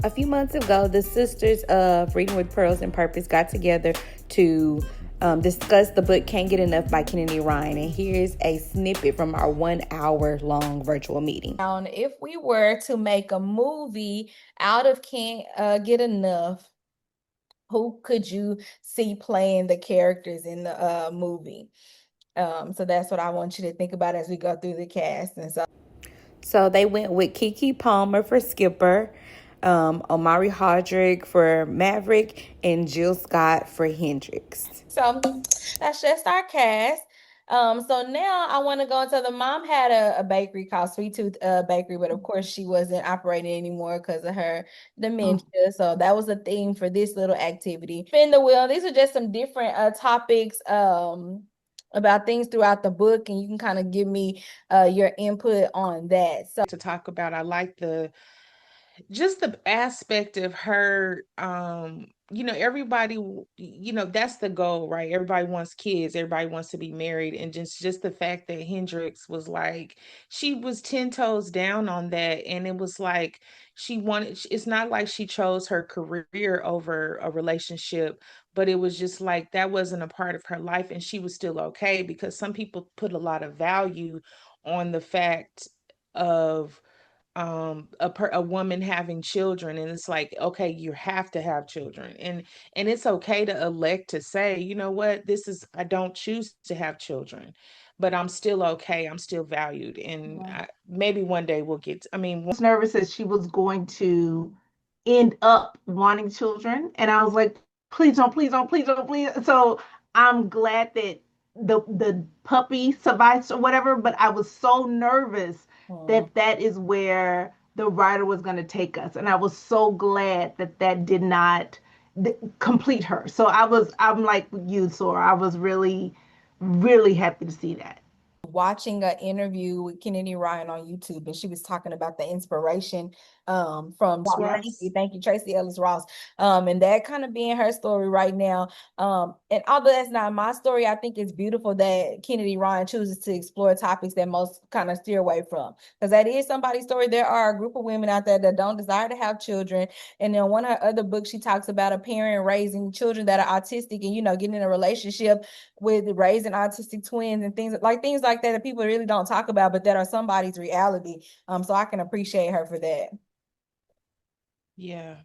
A few months ago, the sisters of Reading with Pearls and Purpose got together to discuss the book Can't Get Enough by Kennedy Ryan. And here's a snippet from our 1 hour long virtual meeting. If we were to make a movie out of Can't Get Enough, who could you see playing the characters in the movie? So that's what I want you to think about as we go through the cast. And so they went with Keke Palmer for Skipper, Omari Hardrick for Maverick, and Jill Scott for Hendrix. So that's just our cast. So now I want to go into the mom had a bakery called Sweet Tooth Bakery, but of course she wasn't operating anymore because of her dementia. So that was a theme for this little activity. Spin the wheel. These are just some different topics about things throughout the book, and you can kind of give me your input on that. So to talk about. I like just the aspect of her, everybody, that's the goal, right? Everybody wants kids, everybody wants to be married, and just the fact that Hendrix was like, she was 10 toes down on that, and it was like it's not like she chose her career over a relationship, but it was just like that wasn't a part of her life, and she was still okay, because some people put a lot of value on the fact of a woman having children, and it's like, okay, you have to have children, and it's okay to elect to say, you know what, I don't choose to have children, but I'm still okay, I'm still valued, and maybe one day we'll I mean, was nervous that she was going to end up wanting children. And I was like, please don't, please don't, please don't, please. So I'm glad that the puppy survived or whatever, but I was so nervous that that is where the writer was going to take us. And I was so glad that that did not complete her. So I'm like you, Sora. I was really, really happy to see that. Watching an interview with Kennedy Ryan on YouTube, and she was talking about the inspiration from Ross. thank you, Tracy Ellis Ross, and that kind of being her story right now. And although that's not my story, I think it's beautiful that Kennedy Ryan chooses to explore topics that most kind of steer away from, because that is somebody's story. There are a group of women out there that don't desire to have children, and then one of her other books, she talks about a parent raising children that are autistic, and getting in a relationship with raising autistic twins and things like that people really don't talk about, but that are somebody's reality. So I can appreciate her for that. Yeah.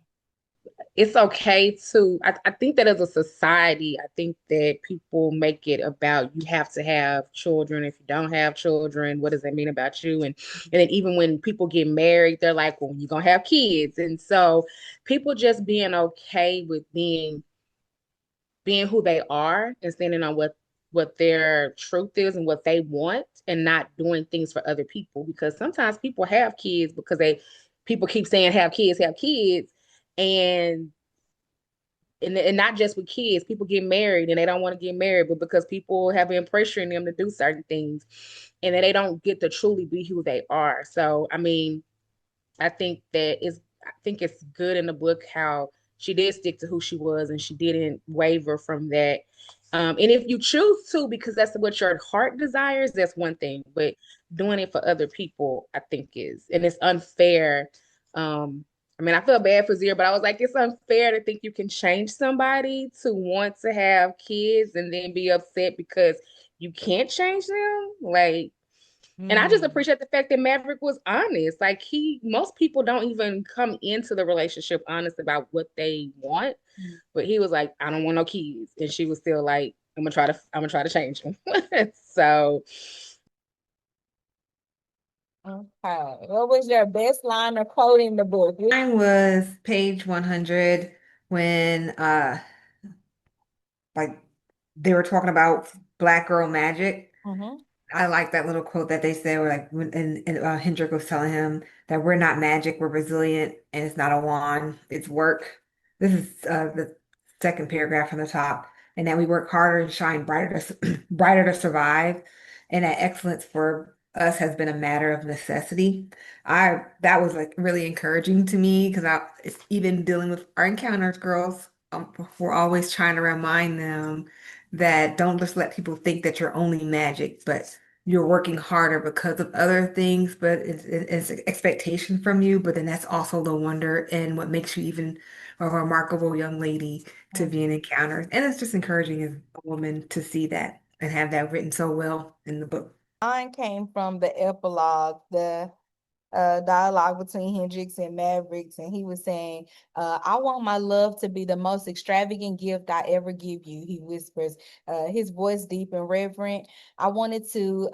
It's okay to, I think that as a society, I think that people make it about you have to have children. If you don't have children, what does that mean about you? And then even when people get married, they're like, well, you're gonna have kids. And so people just being okay with being who they are and standing on what their truth is and what they want, and not doing things for other people, because sometimes people have kids because people keep saying have kids, and and not just with kids, people get married and they don't want to get married, but because people have been pressuring them to do certain things, and then they don't get to truly be who they are. So I mean, I think it's good in the book how she did stick to who she was and she didn't waver from that. And if you choose to, because that's what your heart desires, that's one thing. But doing it for other people, I think and it's unfair. I mean, I feel bad for Zira, but I was like, it's unfair to think you can change somebody to want to have kids and then be upset because you can't change them. Like, and I just appreciate the fact that Maverick was honest. Like most people don't even come into the relationship honest about what they want, but he was like, I don't want no kids, and she was still like, I'm gonna try to change them. So, Okay, what was your best line or quote in the book? Mine was page 100 when like they were talking about Black Girl Magic. Mm-hmm. I like that little quote that they said, where like and Hendrik was telling him that we're not magic, we're resilient, and it's not a wand, it's work. This is the second paragraph from the top, and that we work harder and shine brighter brighter to survive, and that excellence for us has been a matter of necessity. I That was like really encouraging to me, because it's even dealing with our encounters, girls. We're always trying to remind them that don't just let people think that you're only magic, but you're working harder because of other things, but it's an expectation from you. But then that's also the wonder and what makes you even a remarkable young lady to be an encounter. And it's just encouraging as a woman to see that and have that written so well in the book. Mine came from the epilogue, the dialogue between Hendrix and Mavericks, and he was saying, I want my love to be the most extravagant gift I ever give you, he whispers, his voice deep and reverent. I wanted to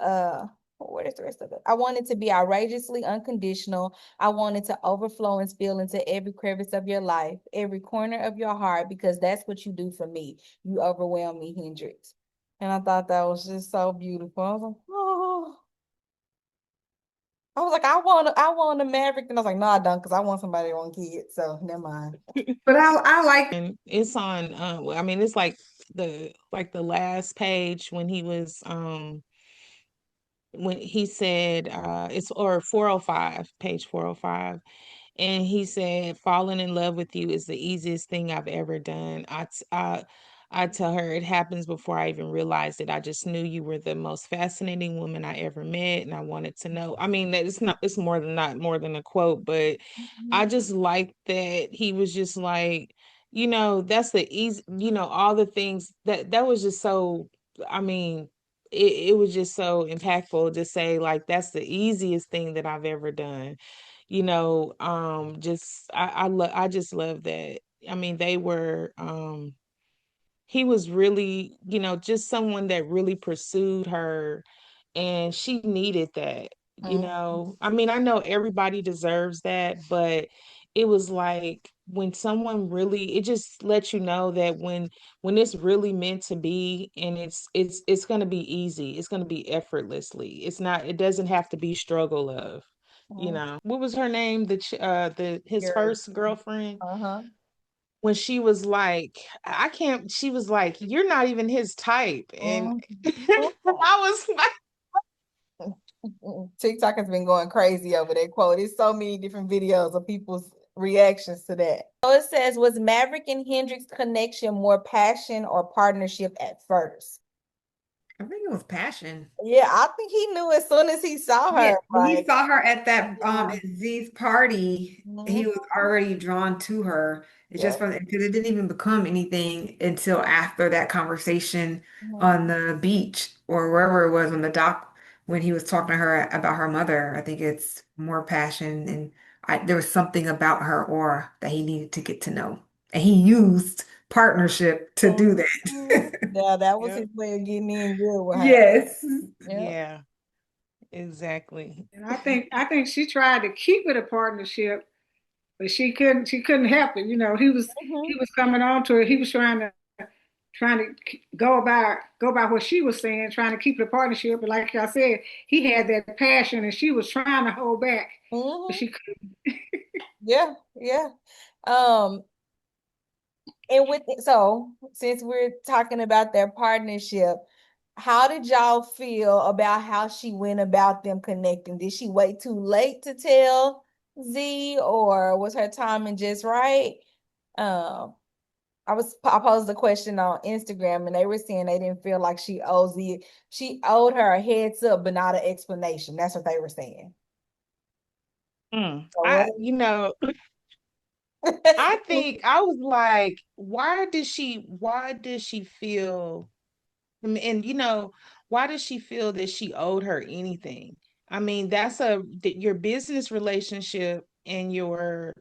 what is the rest of it? I wanted to be outrageously unconditional. I wanted to overflow and spill into every crevice of your life, every corner of your heart, because that's what you do for me. You overwhelm me, Hendrix. And I thought that was just so beautiful. I was like, oh. I want a Maverick, and I was like, no, I don't, because I want somebody that want kids. So never mind. But I like And it's on I mean it's like the last page when he said it's or 405, page 405. And he said, falling in love with you is the easiest thing I've ever done. I tell her it happens before I even realized it. I just knew you were the most fascinating woman I ever met, and I wanted to know. I mean, it's more than not more than a quote, but I just like that he was just like, that's the easy, all the things that was just so, I mean, it was just so impactful to say like that's the easiest thing that I've ever done. Just I just love that. I mean, they were he was really, just someone that really pursued her, and she needed that. I mean, I know everybody deserves that, but it was like when someone really, it just lets you know that when it's really meant to be, and it's going to be easy, it's going to be effortlessly, it doesn't have to be struggle of. What was her name, the his first girlfriend, Uh-huh. when she was like, I can't, she was like, you're not even his type. And I was like, TikTok has been going crazy over that quote. There's so many different videos of people's reactions to that. So it says, was Maverick and Hendrix connection more passion or partnership at first? I think it was passion. Yeah, I think he knew as soon as he saw Yeah, her. when he Like, saw her at that yeah. at Z's party, he Mhm. was already drawn to her. It's just Yeah. from because it didn't even become anything until after that conversation Mhm. on the beach or wherever it was on the dock when he was talking to her about her mother. I think it's more passion and there was something about her aura that he needed to get to know. And he used partnership to do Mhm. that. Yeah, that was yep, his way of getting in good with her. Yes. Yeah. yeah, exactly. And I think she tried to keep it a partnership, but she couldn't help it. He Mhm. was coming on to her. He was trying to go by what she was saying, trying to keep it a partnership. But like I said, he had that passion, and she was trying to hold back, but Mhm. she couldn't. Yeah, yeah. Um, and so since we're talking about their partnership, how did y'all feel about how she went about them connecting? Did she wait too late to tell Z, or was her timing just right? Um, I posed a question on Instagram, and they were saying they didn't feel like she owed her a heads up, but not an explanation. That's what they were saying. So what? I think I was like, why did she feel, and why does she feel that she owed her anything? I mean, your business relationship and your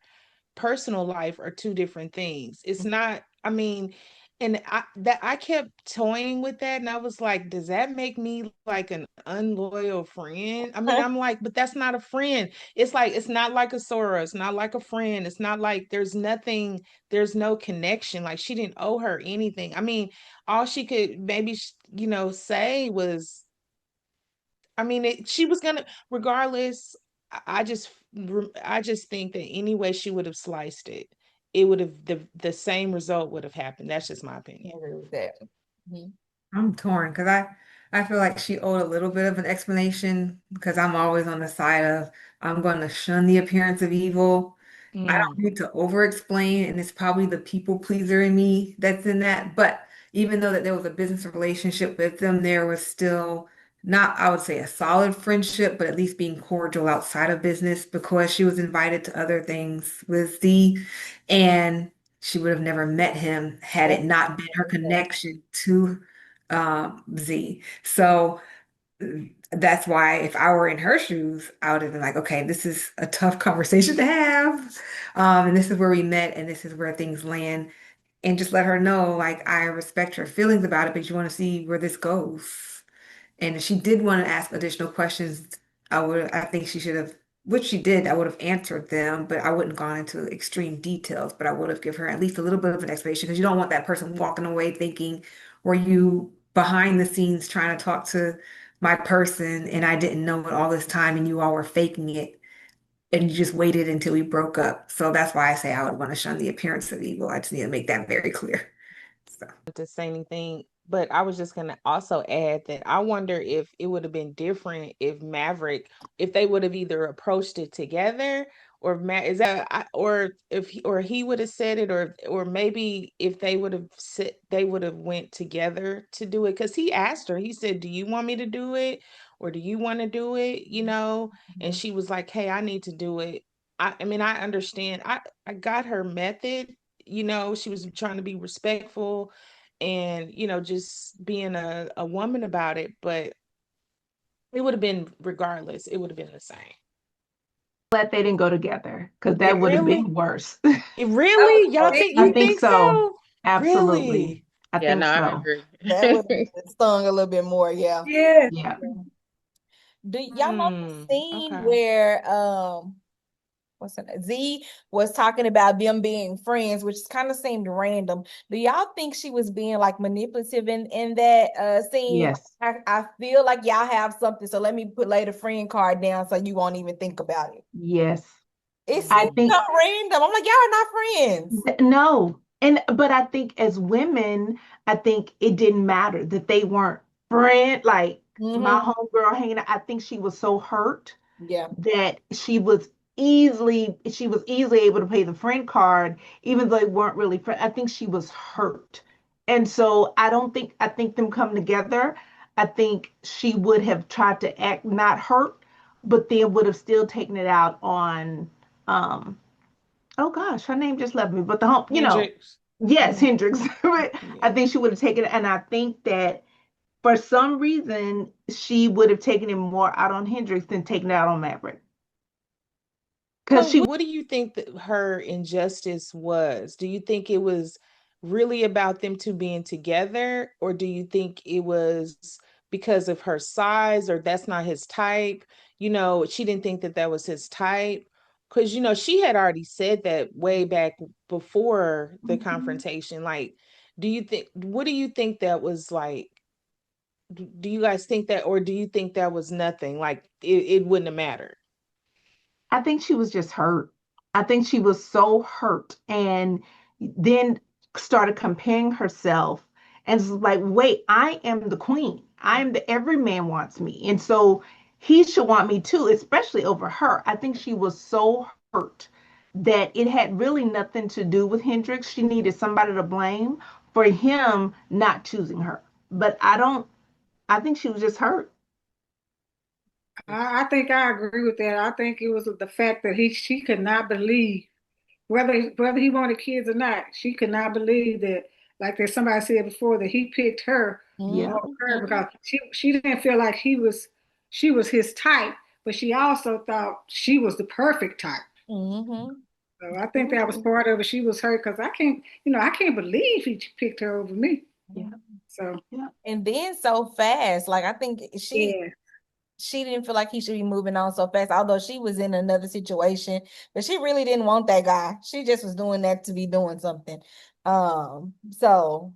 personal life are two different things. It's not, I mean, and I kept toying with that, and I was like, does that make me like an unloyal friend? I mean, I'm like, but that's not a friend. It's like it's not like a Sora, it's not like a friend, it's not like there's no connection. Like she didn't owe her anything. I mean, all she could maybe say was, I mean, she was gonna, regardless. I just think that any way she would have sliced it, it would have the same result would have happened. That's just my I opinion. agree with that. Mhm. I'm torn because I feel like she owed a little bit of an explanation because I'm always on the side of I'm going to shun the appearance of evil. I Mm, don't need to over explain, and it's probably the people pleaser in me that's in that. But even though that there was a business relationship with them, there was still not, I would say, a solid friendship, but at least being cordial outside of business because she was invited to other things with Z, and she would have never met him had it That's what not been her connection to Z. So that's why if I were in her shoes, I would have been like, okay, this is a tough conversation to have. And this is where we met, and this is where things land. And just let her know, like, I respect her feelings about it, but you want to see where this goes. And if she did want to ask additional questions, I think she should have, which she did, I would have answered them, but I wouldn't gone into extreme details, but I would have given her at least a little bit of an explanation because you don't want that person walking away thinking, were you behind the scenes trying to talk to my person and I didn't know it all this time and you all were faking it and you just waited until we broke up. So that's why I say I would want to shun the appearance of evil. I just need to make that very clear. So. To say anything, but I was just gonna also add that I wonder if it would have been different if Maverick, if they would have either approached it together, or is that or if he would have said it, or maybe if they would have said they would have went together to do it because he asked her, he said, "Do you want me to do it, or do you want to do it?" And she was like, "Hey, I need to do it." I mean, I understand. I got her method. She was trying to be respectful and just being a woman about it, but it would have been, regardless, it would have been the same. Glad they didn't go together because It that would have really been worse. it I really was y'all so think I you think think so. so? Absolutely. Really? I Yeah, think no, I so. agree. that would have stung a little bit more, yeah. yeah. Yeah. Do y'all know the scene Okay. where what's her name? Z was talking about them being friends, which kind of seemed random. Do y'all think she was being like manipulative in that scene? Yes. I feel like y'all have something, so let me lay the friend card down so you won't even think about it. Yes. It I seems Mm. so think random. I'm like, y'all are not friends. no. But I think as women, I think it didn't matter that they weren't friend like my Mm-hmm. homegirl hanging out. I think she was so hurt Yeah. that she was easily able to pay the friend card even though they weren't really friends. I think she was hurt. And so I think them come together. I think she would have tried to act not hurt, but then would have still taken it out on um oh gosh, her name just left me, but the home, Hendrix. yes, Mm. Hendrix. Yeah. I think she would have taken it, and I think that for some reason she would have taken it more out on Hendrix than taken it out on Maverick. Because So she what do you think that her injustice was? Do you think it was really about them two being together, or do you think it was because of her size, or that's not his type? She didn't think that that was his type. Because, she had already said that way back before the Mhm. confrontation. Like, what do you think that was like? Do you guys think that, or do you think that was nothing? Like, it wouldn't have mattered? I think she was just hurt. I think she was so hurt and then started comparing herself and was like, wait, I am the queen. I'm the every man wants me. And so he should want me too, especially over her. I think she was so hurt that it had really nothing to do with Hendrix. She needed somebody to blame for him not choosing her. But I think she was just hurt. I think I agree with that. I think it was the fact that she could not believe whether he wanted kids or not. She could not believe that, like there's somebody said before, that he picked her Yeah. over her Mm-hmm. because she didn't feel like she was his type, but she also thought she was the perfect type. Mm-hmm. So I think that was part of it. She was hurt because I can't believe he picked her over me. Yeah. So Yeah. And then so fast. Like I think yeah, she didn't feel like he should be moving on so fast, although she was in another situation, but she really didn't want that guy. She just was doing that to be doing something. So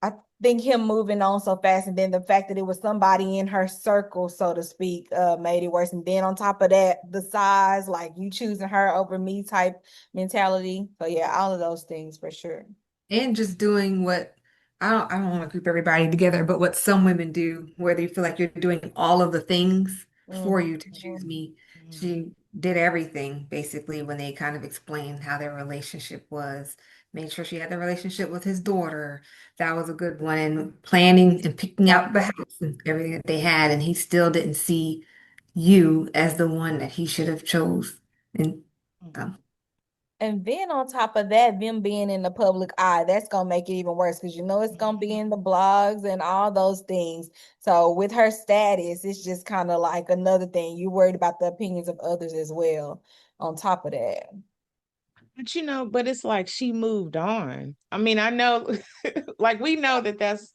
I think him moving on so fast, and then the fact that it was somebody in her circle, so to speak, made it worse. And then on top of that, the size, like you choosing her over me type mentality. So yeah, all of those things for sure. And just doing what I don't want to group everybody together, but what some women do, where they feel like you're doing all of the things for you to choose Mhm. me. Mm. She did everything basically when they kind of explained how their relationship was. Made sure she had the relationship with his daughter. That was a good one. And planning and picking out the house and everything that they had. And he still didn't see you as the one that he should have chose. And um, And then on top of that, them being in the public eye, that's gonna make it even worse because you know it's gonna be in the blogs and all those things. So with her status, it's just kind of like another thing. You worried about the opinions of others as well. On top of that, But but it's like she moved on. I mean, I know, like we know that that's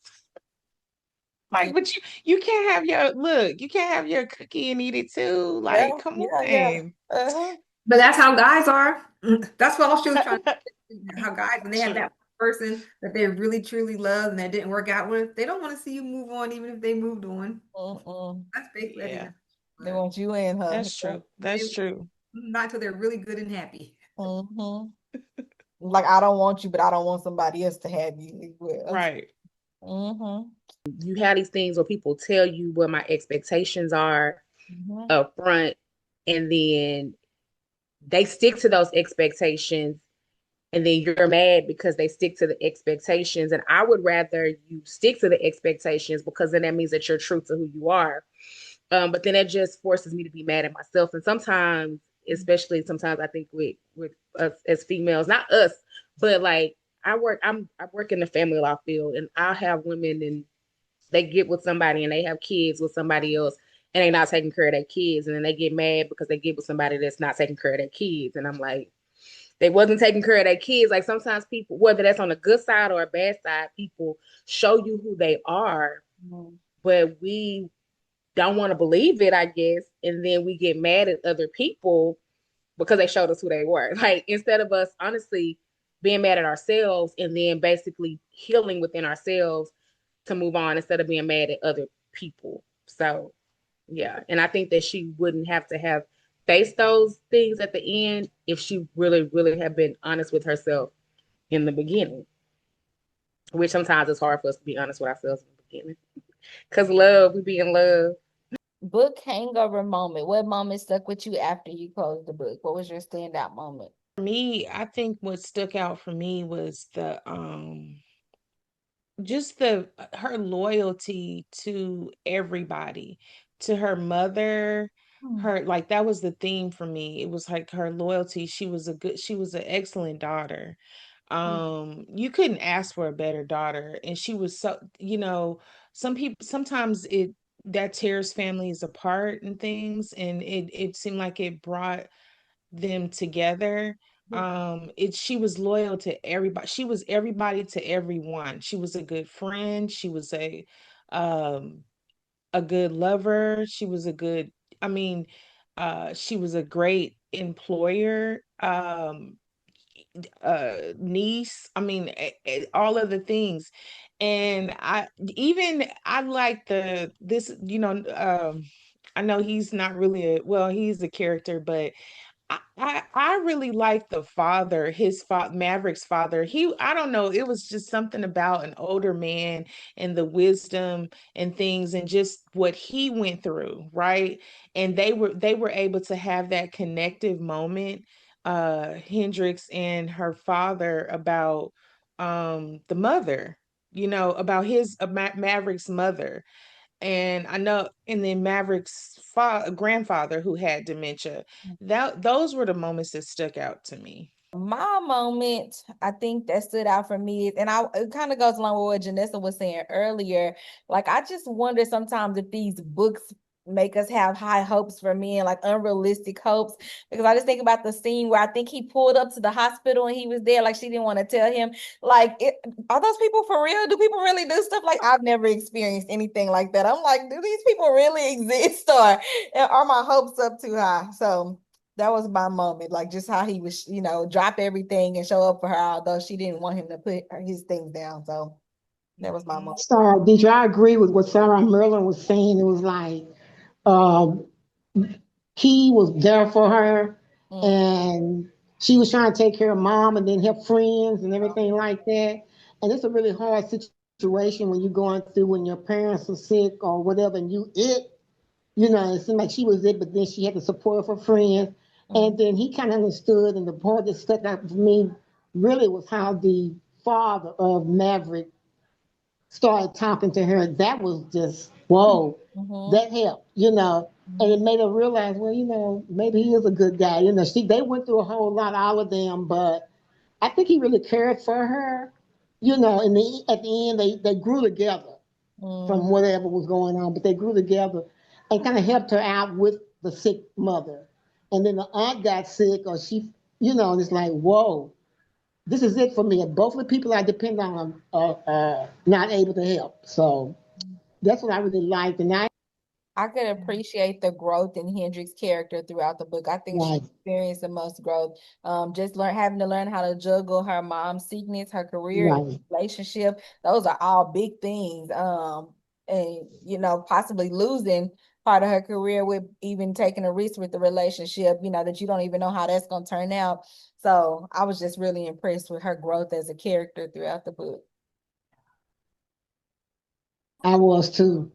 like, but you can't have your look, you can't have your cookie and eat it too. yeah, Like, come yeah, yeah. on. Uh-huh. but that's how guys are. That's what all she was trying to how guys, when they have True. that person that they really truly love and that didn't work out with, they don't want to see you move on, even if they moved on. Mm-mm. That's basically, I think Yeah, that's, They want you in her. that's true. they, That's true. not until they're really good and happy. Mm-hmm. Like I don't want you, but I don't want somebody else to have you as well. Right. Mm-hmm. You have these things where people tell you what my expectations are Mm-hmm. up front, and then they stick to those expectations, and then you're mad because they stick to the expectations. And I would rather you stick to the expectations because then that means that you're true to who you are. But then it just forces me to be mad at myself. And sometimes, especially sometimes I think with us as females, not us, but like I work in the family law field, and I'll have women and they get with somebody and they have kids with somebody else and they're not taking care of their kids, and then they get mad because they get with somebody that's not taking care of their kids. And I'm like, they wasn't taking care of their kids. Like sometimes people, whether that's on a good side or a bad side, people show you who they are, Mm-hmm. but we don't want to believe it, I guess. And then we get mad at other people because they showed us who they were. Like instead of us honestly being mad at ourselves and then basically healing within ourselves to move on instead of being mad at other people. So yeah. And I think that she wouldn't have to have faced those things at the end if she really, really had been honest with herself in the beginning, which sometimes it's hard for us to be honest with ourselves in the beginning. Because love, we be in love. Book hangover moment. What moment stuck with you after you closed the book? What was your standout moment? For me, I think what stuck out for me was the just the her loyalty to everybody, to her mother, Hmm. her like that was the theme for me. It was like her loyalty. She was an excellent daughter. You couldn't ask for a better daughter, and she was so, some people sometimes it that tears families apart and things, and it seemed like it brought them together. She was loyal to everybody. She was everybody to everyone. She was a good friend. She was um a good lover. She was a good, I mean, she was a great employer, niece. I mean, all of the things. And I like I know he's not really he's a character, but I really like the father, Maverick's father. I don't know, it was just something about an older man and the wisdom and things and just what he went through, right? And they were able to have that connective moment, Hendrix and her father about the mother, about Maverick's mother. And I know, and then Maverick's grandfather who had dementia. Those were the moments that stuck out to me. My moment, I think that stood out for me, and it kind of goes along with what Janessa was saying earlier. Like, I just wonder sometimes if these books make us have high hopes for men, like unrealistic hopes. Because I just think about the scene where I think he pulled up to the hospital and he was there, like she didn't want to tell him. Like, are those people for real? Do people really do stuff like I've never experienced anything like that? I'm like, do these people really exist, or are my hopes up too high? So that was my moment, like just how he was, drop everything and show up for her, although she didn't want him to put his things down. So that was my Mhm. moment. So, did y'all agree with what Sarah Merlin was saying? It was like, um, he was there for her, Mm. and she was trying to take care of mom and then help friends and everything like that. And it's a really hard situation when you're going through when your parents are sick or whatever, and it seemed like she was it, but then she had the support of her friends. And then he kind of understood, and the part that stuck out for me really was how the father of Maverick started talking to her. That was just, whoa, Mm-hmm. that helped, and it made her realize, well, maybe he is a good guy. They went through a whole lot, all of them, but I think he really cared for her. And at the end, they grew together from Mm-hmm. whatever was going on, but they grew together and kind of helped her out with the sick mother. And then the aunt got sick, or and it's like, whoa, this is it for me. Both of the people I depend on are not able to help. So that's what I really liked. And I could appreciate the growth in Hendrix's character throughout the book. I think she right, experienced the most growth. Just having to learn how to juggle her mom's sickness, her career, and right. relationship. Those are all big things. And possibly losing part of her career with even taking a risk with the relationship. That you don't even know how that's gonna turn out. So I was just really impressed with her growth as a character throughout the book. I was too.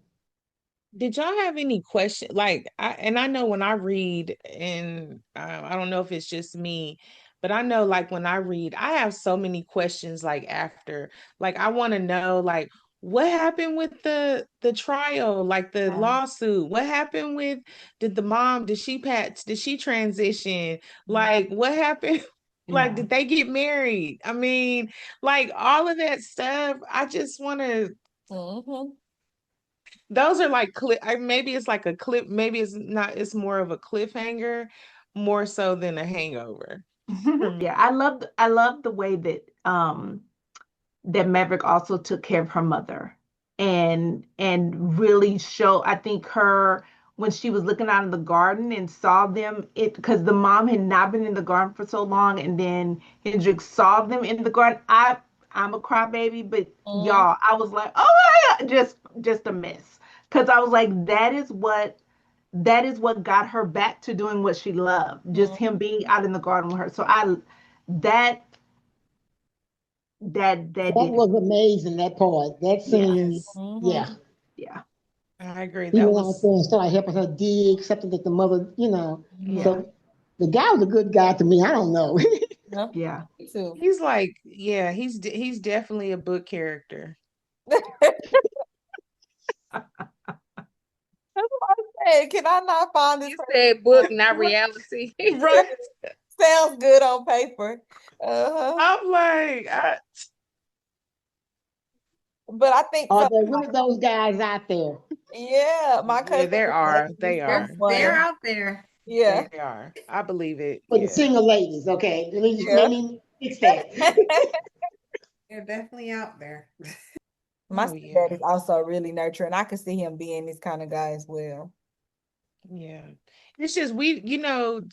Did y'all have any question? I know when I read, and I don't know if it's just me, but I know like when I read, I have so many questions. I want to know what happened with the trial, like the lawsuit. What happened with did the mom? Did she transition? Like what happened? Like Yeah. did they get married? I mean, like all of that stuff. I just want to. Mm-hmm. Those are like maybe it's like a clip, maybe it's not, it's more of a cliffhanger more so than a hangover for me. Yeah, I love the way that Maverick also took care of her mother and really show, I think, her when she was looking out in the garden and saw them, it because the mom had not been in the garden for so long, and then Hendrik saw them in the garden. I'm a crybaby, but Mm-hmm. y'all, I was like, oh my God, just a mess. Because I was like, that is what got her back to doing what she loved, just him being out in the garden with her. So that that That did it was for me. amazing, that part. That Yeah, scene, Yes, yeah. Mm-hmm. yeah. I agree. He That went out was, there and started helping her dig, something that the mother. yeah. Mm-hmm. So the guy was a good guy to me. I don't know. Yep. Yeah. Me too. He's like, yeah, he's definitely a book character. That's what I said. Can I not find this You person? said book, not reality. Right. Sounds good on paper. Uh-huh. I'm like, But I think Are so. there really those guys out there Yeah, my yeah, cousin there was are. making me They so are. They're funny. out there. Yeah, They are. I believe it. for the Yeah. single ladies? Okay, let yeah. me fix that. They're definitely out there. My Oh yeah. stepdad is also really nurturing. I could see him being this kind of guy as well. Yeah. It's just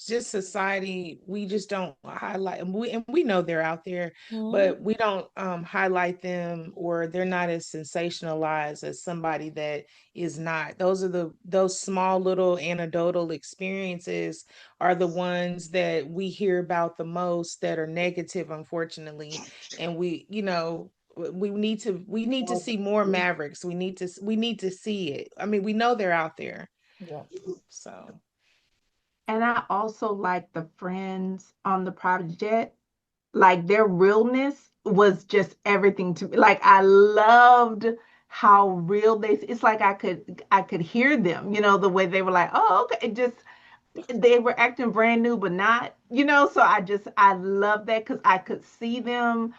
just society, we just don't highlight, and we know they're out there, Mm-hmm. but we don't highlight them, or they're not as sensationalized as somebody that is not. Those small little anecdotal experiences are the ones that we hear about the most that are negative, unfortunately. And we need to see more Mavericks. We need to see it. I mean, we know they're out there. Yeah. So, And I also like the friends on the private jet. Like their realness was just everything to me. Like I loved how real it's like I could hear them, the way they were like, oh, okay. It just they were acting brand new but not, so I love that because I could see them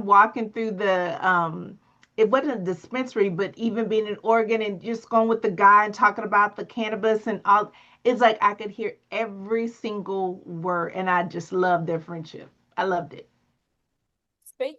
walking through the it wasn't a dispensary, but even being in Oregon and just going with the guy and talking about the cannabis and all. It's like I could hear every single word, and I just loved their friendship. I loved it. Speaking